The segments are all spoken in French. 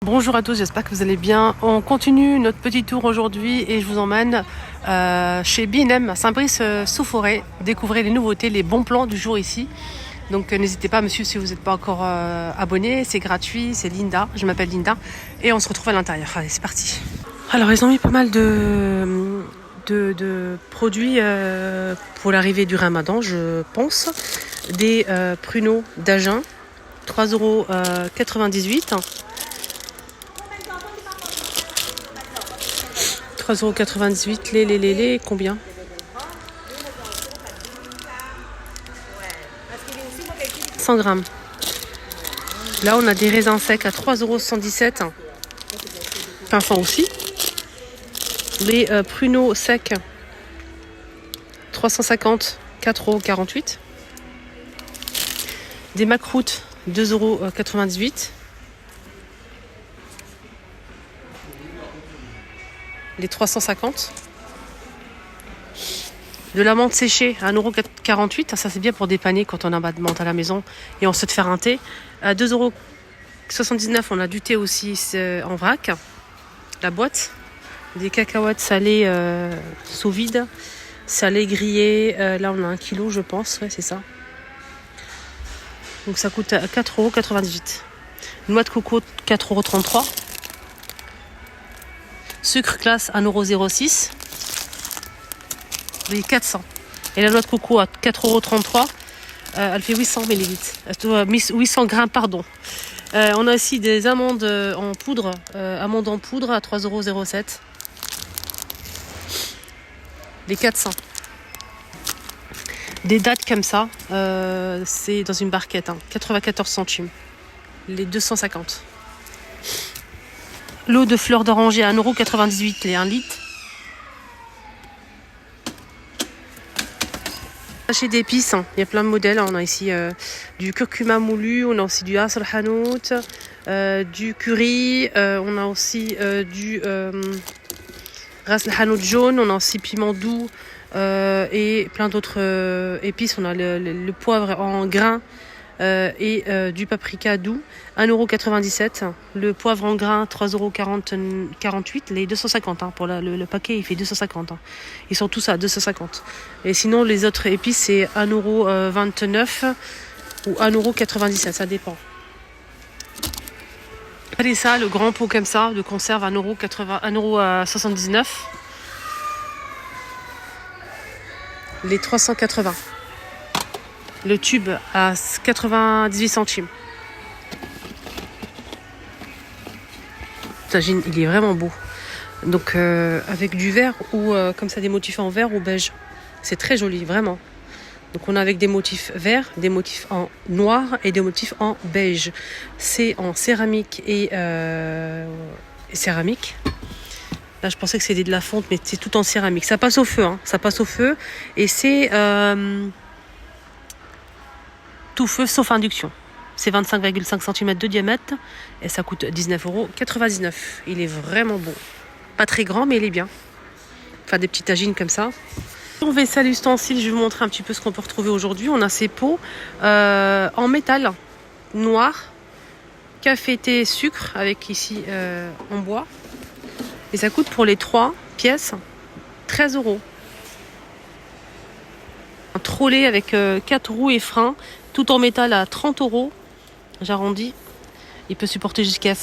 Bonjour à tous, j'espère que vous allez bien. On continue notre petit tour aujourd'hui et je vous emmène chez B&M à Saint-Brice-sous-Forêt. Découvrez les nouveautés, les bons plans du jour ici. Donc n'hésitez pas monsieur si vous n'êtes pas encore abonné, c'est gratuit, c'est Linda, je m'appelle Linda et on se retrouve à l'intérieur. Allez, c'est parti. Alors ils ont mis pas mal de produits pour l'arrivée du Ramadan, je pense. Des pruneaux d'Agen, 3,98 €. 3,98 €, les, combien? « 100 grammes. Là, on a des raisins secs à 3,117 €. Pincant aussi. Les pruneaux secs, 350, 4,48 €. Des macroutes, 2,98 €. Les 350. De la menthe séchée à 1,48 €. Ça, c'est bien pour dépanner quand on a pas de menthe à la maison et on souhaite faire un thé. À 2,79 €, on a du thé aussi en vrac. La boîte. Des cacahuètes salées sous vide. Salées grillées. Là, on a 1 kilo, je pense. Ouais, c'est ça. Donc, ça coûte 4,98 €. Noix de coco, 4,33 €. Sucre glace, 1,06 €. Les 400. Et la noix de coco à 4,33 €. Elle fait 800 millilitres. 800 grammes, pardon. On a aussi des amandes en poudre. Amandes en poudre à 3,07 €. Les 400. Des dattes comme ça. C'est dans une barquette. 94 centimes. Les 250. L'eau de fleur d'oranger à 1,98 €, les 1 litre. Sachet d'épices, il y a plein de modèles. On a ici du curcuma moulu, on a aussi du ras el hanout, du curry, on a aussi du ras el hanout jaune, on a aussi piment doux et plein d'autres épices. On a le poivre en grains. Et du paprika doux, 1,97 €. Le poivre en grains, 3,48 €. Les 250, pour le paquet, il fait 250. Ils sont tous à 250. Et sinon, les autres épices, c'est 1,29 € ou 1,97 €. Ça dépend. Allez, ça, le grand pot comme ça, de conserve, 1,79 €. Les 380. Le tube à 98 centimes. Tagine, il est vraiment beau. Donc avec du vert ou comme ça des motifs en vert ou beige. C'est très joli, vraiment. Donc on a avec des motifs verts, des motifs en noir et des motifs en beige. C'est en céramique et céramique. Là je pensais que c'était de la fonte, mais c'est tout en céramique. Ça passe au feu, ça passe au feu. Et c'est tout feu sauf induction. C'est 25,5 cm de diamètre et ça coûte 19,99 €. Il est vraiment beau. Pas très grand, mais il est bien. Enfin, des petites tagines comme ça. On vaisselle ustensile, je vais vous montrer un petit peu ce qu'on peut retrouver aujourd'hui. On a ces pots en métal noir, café, thé, sucre, avec ici en bois. Et ça coûte pour les 3 pièces 13 €. Un trolley avec 4 roues et freins, tout en métal à 30 €. J'arrondis. Il peut supporter jusqu'à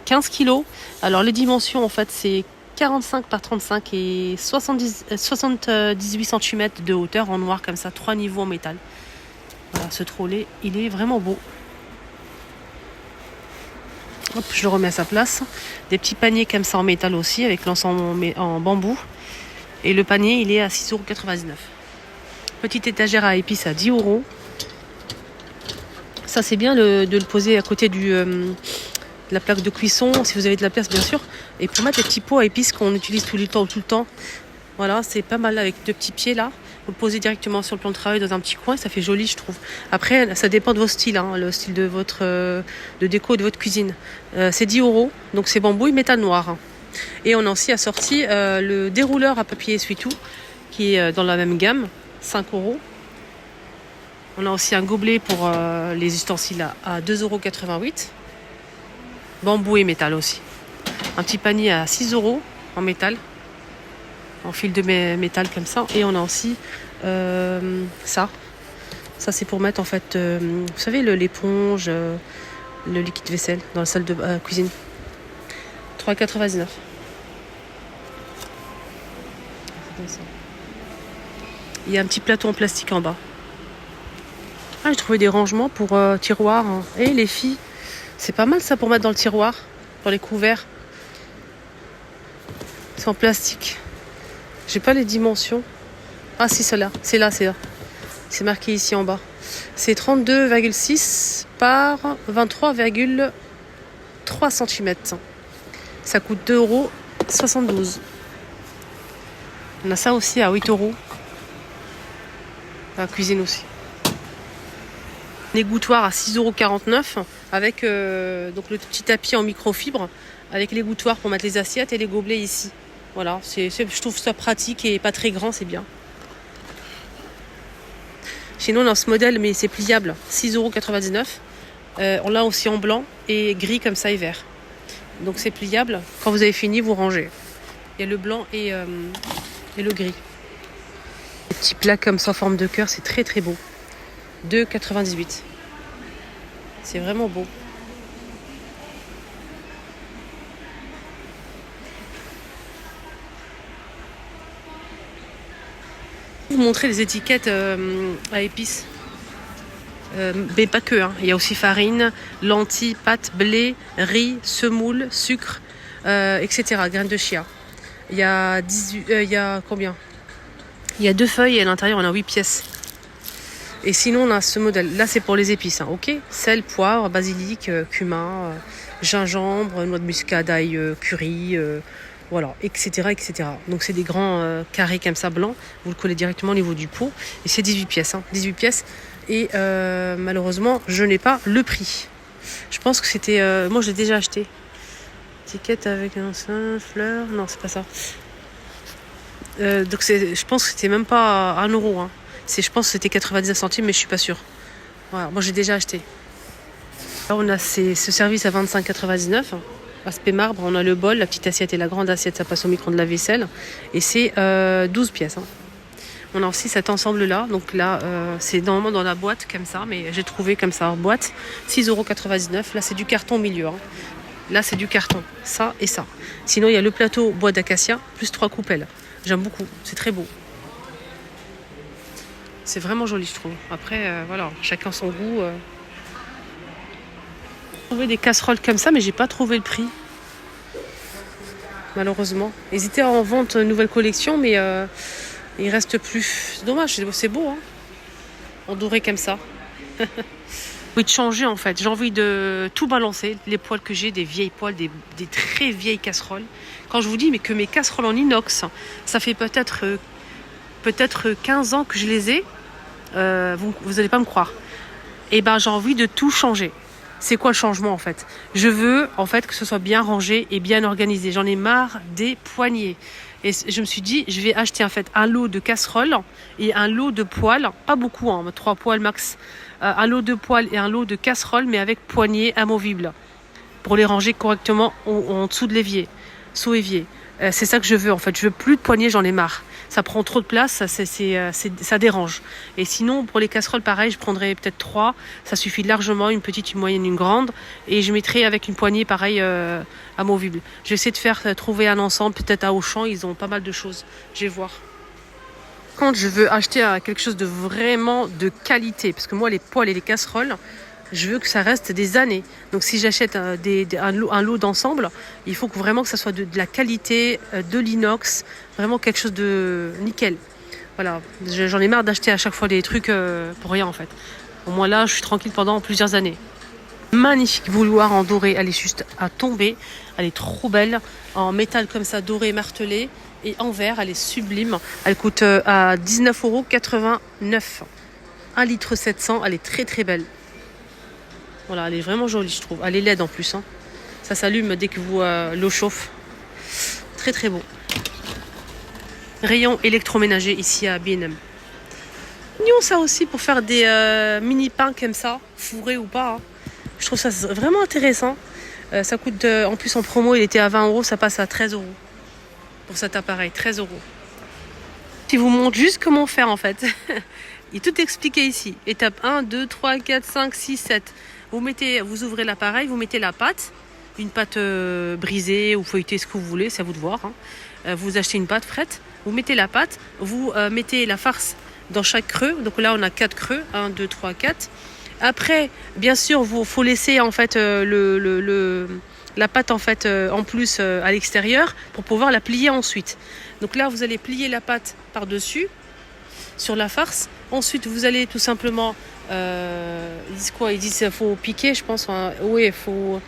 15 kg. Alors les dimensions, en fait, c'est 45 par 35 et 78 cm de hauteur en noir comme ça, 3 niveaux en métal. Voilà, ce trolley, il est vraiment beau. Hop, je le remets à sa place. Des petits paniers comme ça en métal aussi, avec l'ensemble en bambou. Et le panier, il est à 6,99 €. Petite étagère à épices à 10 €. Ça, c'est bien de le poser à côté de la plaque de cuisson, si vous avez de la place, bien sûr. Et pour mettre les petits pots à épices qu'on utilise tout le temps. Voilà, c'est pas mal avec 2 petits pieds là. Vous le posez directement sur le plan de travail dans un petit coin. Ça fait joli, je trouve. Après, ça dépend de vos styles, le style de votre de déco de votre cuisine. C'est 10 €, donc c'est bambou et métal noir. Et on a aussi assorti le dérouleur à papier essuie-tout, qui est dans la même gamme, 5 €. On a aussi un gobelet pour les ustensiles à 2,88 €. Bambou et métal aussi. Un petit panier à 6 € en métal. En fil de métal comme ça. Et on a aussi ça. Ça c'est pour mettre en fait, vous savez, l'éponge, le liquide vaisselle dans la salle de cuisine. 3,99 €. Il y a un petit plateau en plastique en bas. Ah, j'ai trouvé des rangements pour tiroirs. Hein. Et les filles, c'est pas mal ça pour mettre dans le tiroir, dans les couverts. C'est en plastique. J'ai pas les dimensions. Ah si, celle-là. C'est là, c'est là. C'est marqué ici en bas. C'est 32,6 par 23,3 cm. Ça coûte 2,72 €. On a ça aussi à 8 €. La cuisine aussi. Un égouttoir à 6,49 € avec donc le petit tapis en microfibre avec l'égouttoir pour mettre les assiettes et les gobelets ici. Voilà, je trouve ça pratique et pas très grand, c'est bien. Chez nous, on a ce modèle, mais c'est pliable, 6,99 €. On l'a aussi en blanc et gris comme ça et vert. Donc c'est pliable. Quand vous avez fini, vous rangez. Il y a le blanc et le gris. Les petits plats comme ça en forme de cœur, c'est très très beau. 2,98 €. C'est vraiment beau. Vous montrer les étiquettes à épices. Mais pas que, hein. Il y a aussi farine, lentilles, pâtes, blé, riz, semoule, sucre, etc. Graines de chia. Il y a combien? Il y a 2 feuilles et à l'intérieur on a 8 pièces. Et sinon on a ce modèle. Là c'est pour les épices, hein, ok? Sel, poivre, basilic, cumin, gingembre, noix de muscade, ail, curry, voilà, etc., etc. Donc c'est des grands carrés comme ça blancs. Vous le collez directement au niveau du pot. Et c'est 18 pièces, hein, 18 pièces. Et malheureusement je n'ai pas le prix. Je pense que c'était... moi je l'ai déjà acheté. Étiquette avec un sein, fleur... Non, c'est pas ça. Donc je pense que c'était même pas 1 €. Hein. Je pense que c'était 99 centimes, mais je suis pas sûre. Voilà, moi j'ai déjà acheté. Là on a ce service à 25,99 €. Aspect marbre, on a le bol, la petite assiette et la grande assiette, ça passe au micro de la vaisselle. Et c'est 12 pièces. Hein. On a aussi cet ensemble-là. Donc là, c'est normalement dans la boîte comme ça, mais j'ai trouvé comme ça en boîte. 6,99 €. Là, c'est du carton au milieu. Hein. Là, c'est du carton. Ça et ça. Sinon, il y a le plateau bois d'acacia, plus 3 coupelles. J'aime beaucoup. C'est très beau. C'est vraiment joli, je trouve. Après, voilà, chacun son goût. J'ai trouvé des casseroles comme ça, mais j'ai pas trouvé le prix. Malheureusement. Ils étaient en vente nouvelle collection, mais il reste plus. C'est dommage, c'est beau, hein. En doré comme ça. J'ai envie de changer en fait. J'ai envie de tout balancer. Les poêles que j'ai, des vieilles poêles, des très vieilles casseroles. Quand je vous dis mais que mes casseroles en inox, ça fait peut-être 15 ans que je les ai. Vous n'allez pas me croire. Et ben j'ai envie de tout changer. C'est quoi le changement en fait? Je veux en fait que ce soit bien rangé et bien organisé. J'en ai marre des poignées. Et je me suis dit, je vais acheter en fait un lot de casseroles et un lot de poêles. Pas beaucoup, hein, 3 poêles max. Un lot de poêles et un lot de casseroles, mais avec poignées amovibles. Pour les ranger correctement en dessous de l'évier. Sous évier. C'est ça que je veux en fait. Je veux plus de poignées, j'en ai marre. Ça prend trop de place, ça dérange. Et sinon, pour les casseroles, pareil, je prendrais peut-être 3. Ça suffit largement, une petite, une moyenne, une grande. Et je mettrai avec une poignée, pareil, amovible. Je vais essayer de trouver un ensemble, peut-être à Auchan, ils ont pas mal de choses. Je vais voir. Quand je veux acheter quelque chose de vraiment de qualité, parce que moi, les poêles et les casseroles, je veux que ça reste des années. Donc si j'achète un lot d'ensemble, il faut vraiment que ça soit de la qualité, de l'inox, vraiment quelque chose de nickel. Voilà, j'en ai marre d'acheter à chaque fois des trucs pour rien en fait. Au moins là, je suis tranquille pendant plusieurs années. Magnifique bouilloire en doré, elle est juste à tomber. Elle est trop belle, en métal comme ça, doré, martelé. Et en verre, elle est sublime. Elle coûte à 19,89 €. 1,7 litre, elle est très très belle. Voilà, elle est vraiment jolie, je trouve. Elle est laide en plus. Hein. Ça s'allume dès que l'eau chauffe. Très très beau. Rayon électroménager ici à B&M. Ils ont ça aussi pour faire des mini pains comme ça, fourrés ou pas. Hein. Je trouve ça vraiment intéressant. Ça coûte, en plus en promo, il était à 20 euros, ça passe à 13 euros pour cet appareil, 13 euros. Je vous montre juste comment faire en fait. Il est tout expliqué ici. Étape 1, 2, 3, 4, 5, 6, 7. Vous ouvrez l'appareil, vous mettez la pâte, une pâte brisée ou feuilletée, ce que vous voulez, c'est à vous de voir. Vous achetez une pâte frette, vous mettez la pâte, vous mettez la farce dans chaque creux. Donc là, on a 4 creux, 1, 2, 3, 4. Après, bien sûr, il faut laisser en fait la pâte en fait en plus à l'extérieur pour pouvoir la plier ensuite. Donc là, vous allez plier la pâte par-dessus sur la farce. Ensuite, vous allez tout simplement ils disent quoi? Ils disent qu'il faut piquer, je pense. Hein. Oui, il faut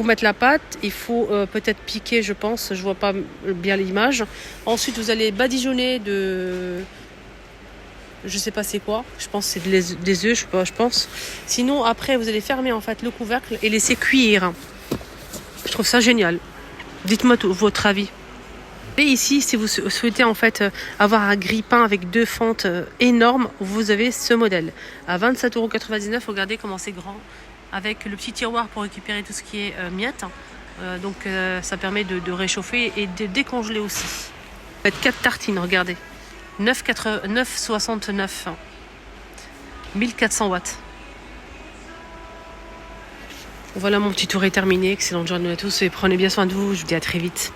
mettre la pâte. Il faut peut-être piquer, je pense. Je vois pas bien l'image. Ensuite, vous allez badigeonner de... Je sais pas c'est quoi. Je pense que c'est des œufs, je pense. Sinon, après, vous allez fermer en fait le couvercle et laisser cuire. Je trouve ça génial. Dites-moi votre avis. Et ici, si vous souhaitez en fait avoir un grille-pain avec 2 fentes énormes, vous avez ce modèle. À 27,99 €, regardez comment c'est grand. Avec le petit tiroir pour récupérer tout ce qui est miettes. Donc ça permet de réchauffer et de décongeler aussi. Faites 4 tartines, regardez. 9,69 €. 1400 watts. Voilà, mon petit tour est terminé. Excellente journée à tous et prenez bien soin de vous. Je vous dis à très vite.